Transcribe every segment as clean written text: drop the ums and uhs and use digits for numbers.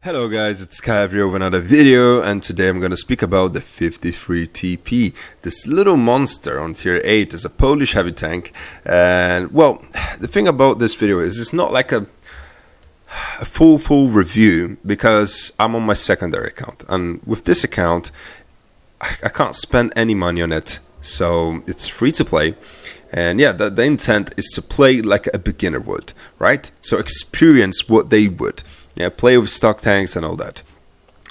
Hello guys, it's Caveirablitz with another video, and today I'm going to speak about the 53 TP. This little monster on tier 8 is a Polish heavy tank, and well, the thing about this video is it's not like a full review because I'm on my secondary account, and with this account I can't spend any money on it, so it's free to play. And yeah, the intent is to play like a beginner would, right? So experience what they would. Yeah, play with stock tanks and all that.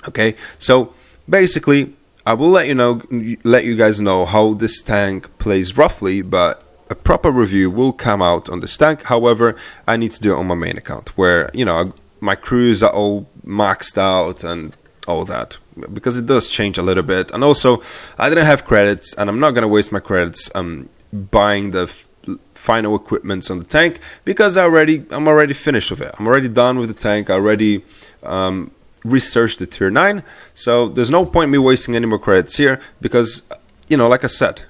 Okay, so basically, I will let you guys know how this tank plays roughly, but a proper review will come out on this tank. However, I need to do it on my main account, where my crews are all maxed out and all that, because it does change a little bit. And also, I didn't have credits, and I'm not gonna waste my credits buying the final equipments on the tank, because I'm already finished with it. I'm already done with the tank. I already researched the tier 9, so there's no point me wasting any more credits here, because like I said,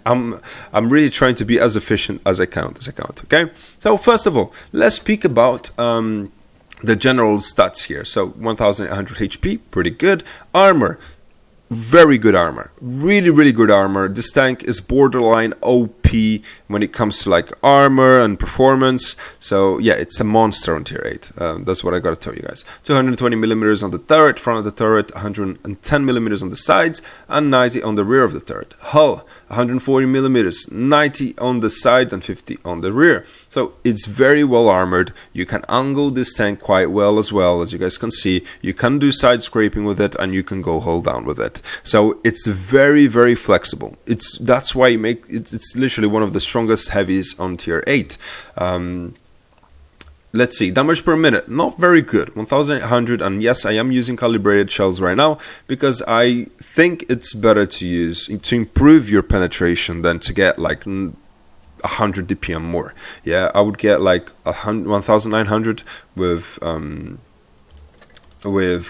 I'm really trying to be as efficient as I can on this account. Okay, so first of all, let's speak about the general stats here. So 1800 HP, pretty good. Armor, very good armor, really good armor. This tank is borderline OP when it comes to like armor and performance. So yeah, it's a monster on tier 8. That's what I gotta tell you guys. 220mm on the turret, front of the turret, 110mm on the sides, and 90 on the rear of the turret. Hull, 140mm, 90 on the sides and 50 on the rear. So it's very well armored. You can angle this tank quite well, as you guys can see. You can do side scraping with it, and you can go hull down with it. So it's very flexible. That's why it's literally one of the strongest heavies on tier 8. Let's see, damage per minute, not very good, 1800, and yes, I am using calibrated shells right now, because I think it's better to improve your penetration than to get like 100 DPM more. Yeah, I would get like 1900 with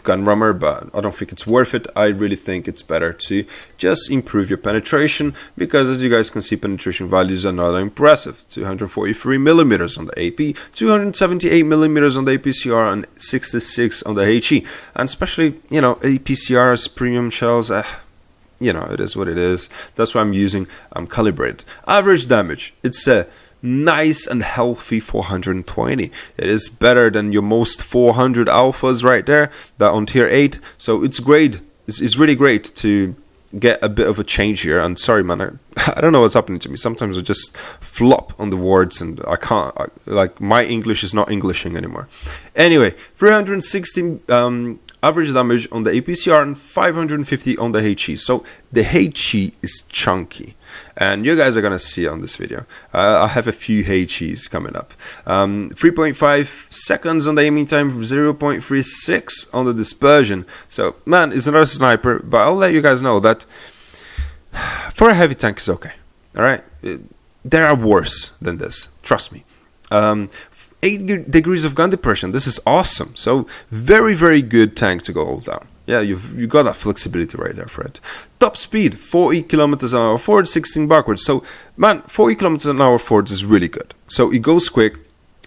gun rammer, but I don't think it's worth it. I really think it's better to just improve your penetration, because as you guys can see, penetration values are not impressive. 243mm on the AP, 278mm on the APCR, and 66 on the HE. And especially, APCR's premium shells, it is what it is. That's why I'm using calibrated. Average damage, it's a nice and healthy 420. It is better than your most 400 alphas right there, that on tier 8. So it's great. It's really great to get a bit of a change here. And sorry, man, I don't know what's happening to me. Sometimes I just flop on the words, and I can't. Like, my English is not Englishing anymore. Anyway, 360 average damage on the APCR and 550 on the HE. So the HE is chunky, and you guys are gonna see on this video. I have a few HEs coming up. 3.5 seconds on the aiming time, 0.36 on the dispersion. So man, it's not a sniper, but I'll let you guys know that for a heavy tank is okay. All right, there are worse than this. Trust me. 8 degrees of gun depression. This is awesome. So very good tank to go all down. Yeah, you got that flexibility right there for it. Top speed, 40 kilometers an hour forward, 16 backwards. So man, 40 kilometers an hour forwards is really good. So it goes quick.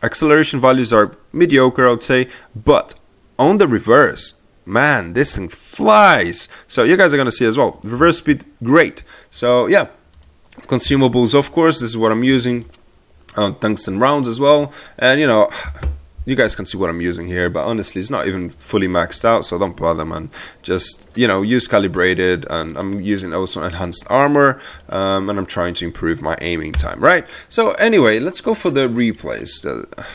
Acceleration values are mediocre, I would say, but on the reverse, man, this thing flies. So you guys are gonna see as well. Reverse speed, great. So yeah, consumables, of course, this is what I'm using. Tungsten rounds as well, and you guys can see what I'm using here, but honestly it's not even fully maxed out, so don't bother, man. Just use calibrated, and I'm using also enhanced armor, and I'm trying to improve my aiming time, right? So anyway, let's go for the replays.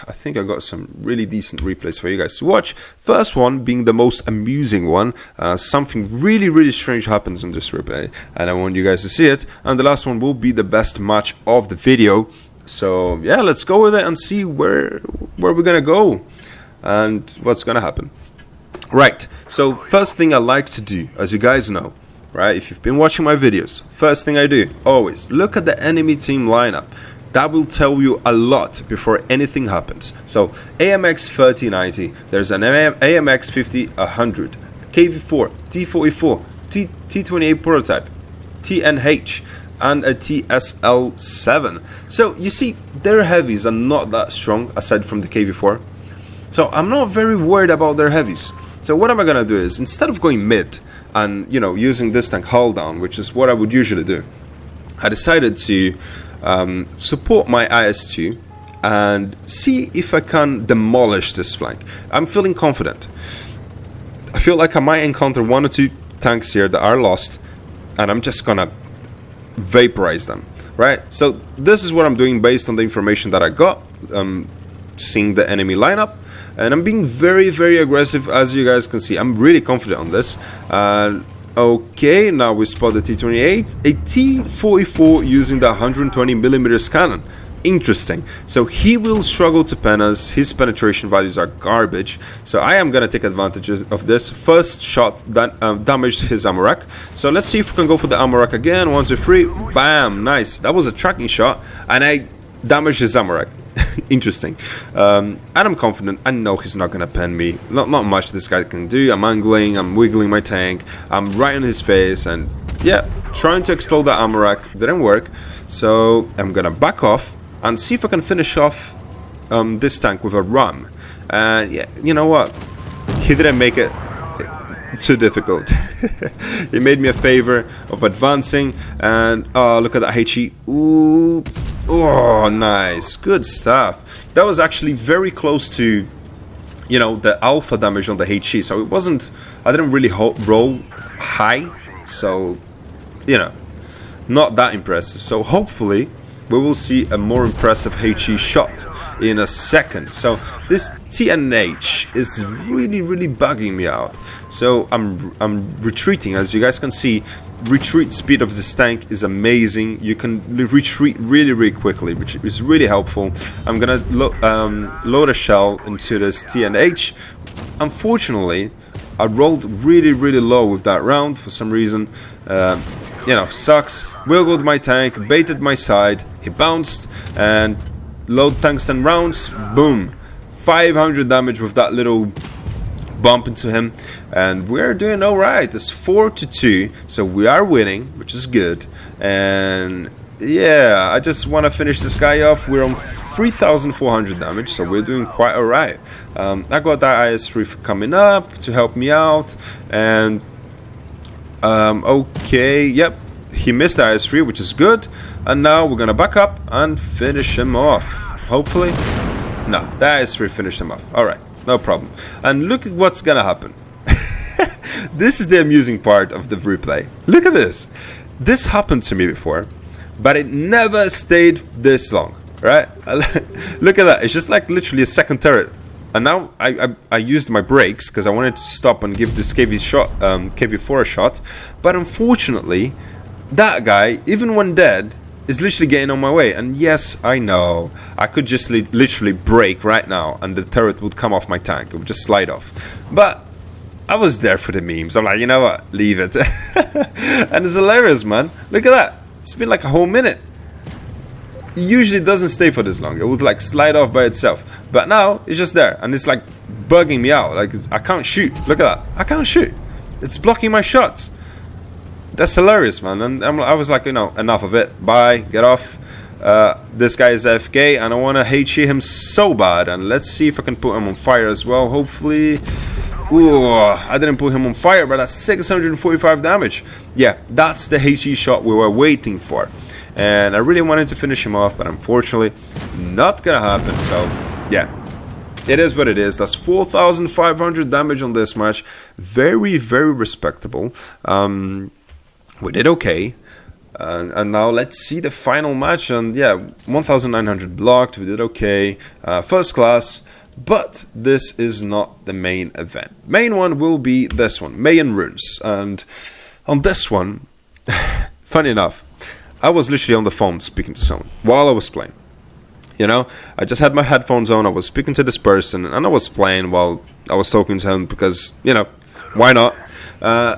I think I got some really decent replays for you guys to watch. First one being the most amusing one. Something really strange happens in this replay, and I want you guys to see it. And the last one will be the best match of the video. So yeah, let's go with it and see where we're gonna go and what's gonna happen. Right, so first thing I like to do, as you guys know, right, if you've been watching my videos, first thing I do, always look at the enemy team lineup. That will tell you a lot before anything happens. So AMX 3090, there's an AMX 50-100, KV4, T44, T28 prototype, TNH, and a TSL7. So you see, their heavies are not that strong aside from the KV4. So I'm not very worried about their heavies. So what am I gonna do is, instead of going mid and, you know, using this tank hull down, which is what I would usually do, I decided to support my IS-2 and see if I can demolish this flank. I'm feeling confident. I feel like I might encounter 1 or 2 tanks here that are lost, and I'm just gonna vaporize them, right? So this is what I'm doing based on the information that I got, seeing the enemy lineup, and I'm being very, very aggressive, as you guys can see. I'm really confident on this. Okay, now we spot the T-28, a T-44 using the 120mm cannon. Interesting. So he will struggle to pen us. His penetration values are garbage. So I am going to take advantage of this. First shot that damaged his ammo rack. So let's see if we can go for the ammo rack again. 1, 2, 3. Bam. Nice. That was a tracking shot. And I damaged his ammo rack. Interesting. And I'm confident. I know he's not going to pen me. Not much this guy can do. I'm angling. I'm wiggling my tank. I'm right in his face. And yeah, trying to explode the ammo rack didn't work. So I'm going to back off and see if I can finish off this tank with a ram. And yeah, you know what? He didn't make it too difficult. He made me a favor of advancing. And oh, look at that HE. Ooh. Oh, nice. Good stuff. That was actually very close to, you know, the alpha damage on the HE. So it wasn't, I didn't really roll high. So, you know, not that impressive. So hopefully we will see a more impressive HE shot in a second. So this TNH is really bugging me out. So I'm retreating. As you guys can see, retreat speed of this tank is amazing. You can retreat really quickly, which is really helpful. I'm gonna load a shell into this TNH. Unfortunately, I rolled really low with that round for some reason. You know, sucks. Wiggled my tank, baited my side, he bounced, and load tungsten rounds, boom, 500 damage with that little bump into him, and we're doing alright. It's 4-2, so we are winning, which is good. And yeah, I just want to finish this guy off. We're on 3,400 damage, so we're doing quite alright. I got that IS-3 coming up to help me out, and okay, yep, he missed the IS-3, which is good. And now we're gonna back up and finish him off. Hopefully. No, the IS-3 finished him off. Alright, no problem. And look at what's gonna happen. This is the amusing part of the replay. Look at this. This happened to me before, but it never stayed this long, right? Look at that. It's just like literally a second turret. And now I used my brakes because I wanted to stop and give this KV4 a shot. But unfortunately, that guy, even when dead, is literally getting on my way. And yes, I know, I could just literally brake right now and the turret would come off my tank. It would just slide off. But I was there for the memes. I'm like, you know what? Leave it. And it's hilarious, man. Look at that. It's been like a whole minute. It usually doesn't stay for this long. It would like slide off by itself. But now it's just there, and it's like bugging me out. Like I can't shoot. Look at that. I can't shoot. It's blocking my shots. That's hilarious, man. And I was like, you know, enough of it. Bye. Get off. This guy is AFK, and I want to HE him so bad. And let's see if I can put him on fire as well. Hopefully. Ooh, I didn't put him on fire, but that's 645 damage. Yeah, that's the HE shot we were waiting for. And I really wanted to finish him off, but unfortunately, not gonna happen. So, yeah, it is what it is. That's 4,500 damage on this match. Very respectable. We did okay. And now let's see the final match. And yeah, 1,900 blocked. We did okay. First class. But this is not the main event. Main one will be this one, Mayan Ruins. And on this one, funny enough, I was literally on the phone speaking to someone while I was playing. You know, I just had my headphones on, I was speaking to this person, and I was playing while I was talking to him because, you know, why not?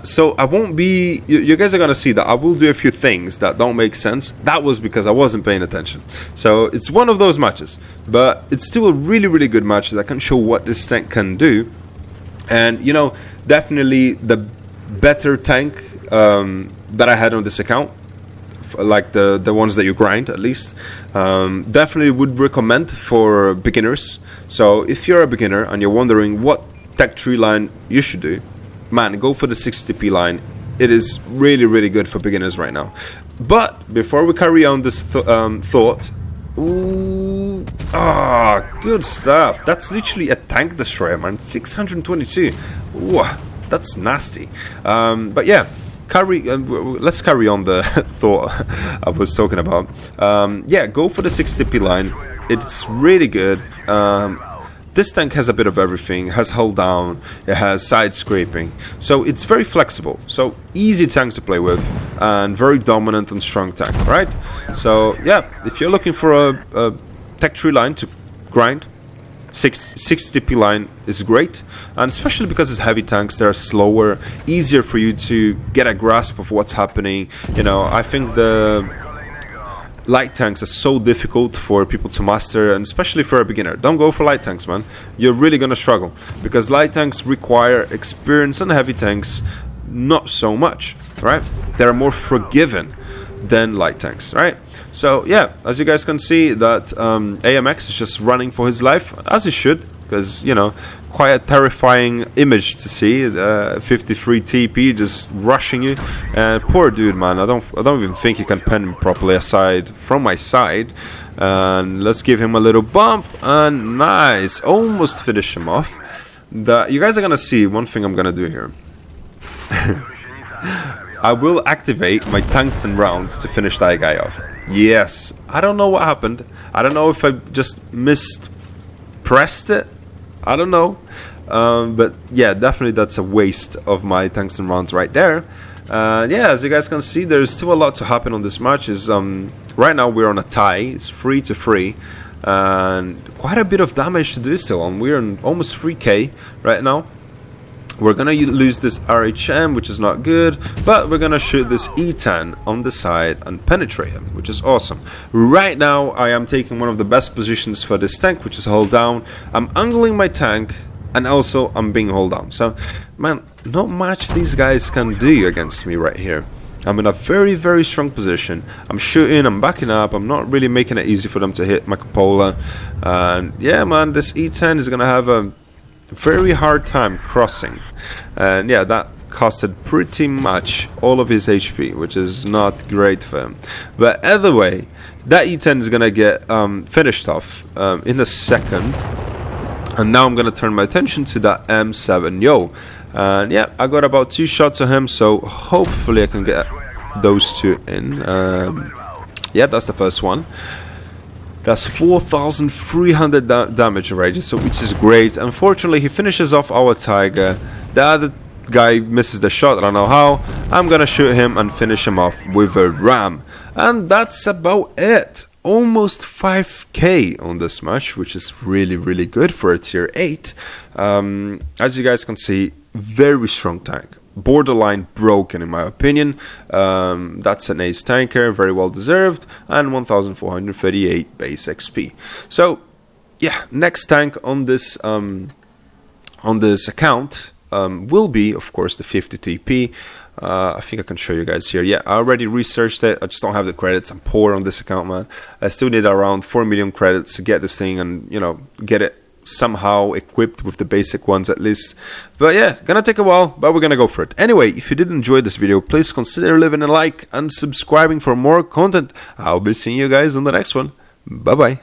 So I won't be, you guys are going to see that I will do a few things that don't make sense. That was because I wasn't paying attention. So it's one of those matches, but it's still a really good match that can show what this tank can do. And, you know, definitely the better tank that I had on this account, like the ones that you grind at least, definitely would recommend for beginners. So if you're a beginner and you're wondering what tech tree line you should do, man, go for the 60p line. It is really, really good for beginners right now. But before we carry on this thought, ooh, good stuff. That's literally a tank destroyer, man. 622. Ooh, that's nasty. But yeah, let's carry on the thought I was talking about. Yeah, go for the 60p line. It's really good. This tank has a bit of everything. It has hull down, it has side scraping, so it's very flexible. So easy tanks to play with, and very dominant and strong tank, right? So yeah, if you're looking for a tech tree line to grind, 60p line is great, and especially because it's heavy tanks, they're slower, easier for you to get a grasp of what's happening. You know, I think the light tanks are so difficult for people to master, and especially for a beginner. Don't go for light tanks, man. You're really gonna struggle, because light tanks require experience, and heavy tanks not so much, right? They're more forgiving than light tanks, right? So yeah, as you guys can see, that AMX is just running for his life, as he should, because, you know, quite a terrifying image to see. 53 TP just rushing you, and poor dude, man. I don't even think he can pen him properly aside from my side. And let's give him a little bump, and nice, almost finish him off. You guys are gonna see one thing I'm gonna do here. I will activate my tungsten rounds to finish that guy off. Yes, I don't know what happened. I don't know if I just pressed it. I don't know, but yeah, definitely that's a waste of my tungsten rounds right there. Yeah, as you guys can see, there's still a lot to happen on this match. Right now we're on a tie. It's 3-3, and quite a bit of damage to do still, and we're on almost 3k right now. We're gonna lose this RHM, which is not good, but we're gonna shoot this E10 on the side and penetrate him, which is awesome. Right now I am taking one of the best positions for this tank, which is hold down. I'm angling my tank, and also I'm being hold down. So man, not much these guys can do against me right here. I'm in a very, very strong position. I'm shooting, I'm backing up, I'm not really making it easy for them to hit my cupola. And yeah, man, this E10 is gonna have a very hard time crossing, and yeah, that costed pretty much all of his HP, which is not great for him. But either way, that E10 is gonna get finished off in a second, and now I'm gonna turn my attention to that M7 Yo, and yeah, I got about 2 shots of him, so hopefully I can get those 2 in. Yeah, that's the first one. That's 4,300 damage already, so which is great. Unfortunately, he finishes off our Tiger. The other guy misses the shot, I don't know how. I'm gonna shoot him and finish him off with a ram. And that's about it. Almost 5k on this match, which is really, really good for a tier 8. As you guys can see, very strong tank. Borderline broken in my opinion. That's an ace tanker, very well deserved, and 1438 base XP. So yeah, next tank on this account will be, of course, the 50 TP. I think I can show you guys here. Yeah, I already researched it. I just don't have the credits. I'm poor on this account, man. I still need around 4 million credits to get this thing and, you know, get it somehow equipped with the basic ones at least. But yeah, gonna take a while, but we're gonna go for it. Anyway, if you did enjoy this video, please consider leaving a like and subscribing for more content. I'll be seeing you guys on the next one. Bye bye.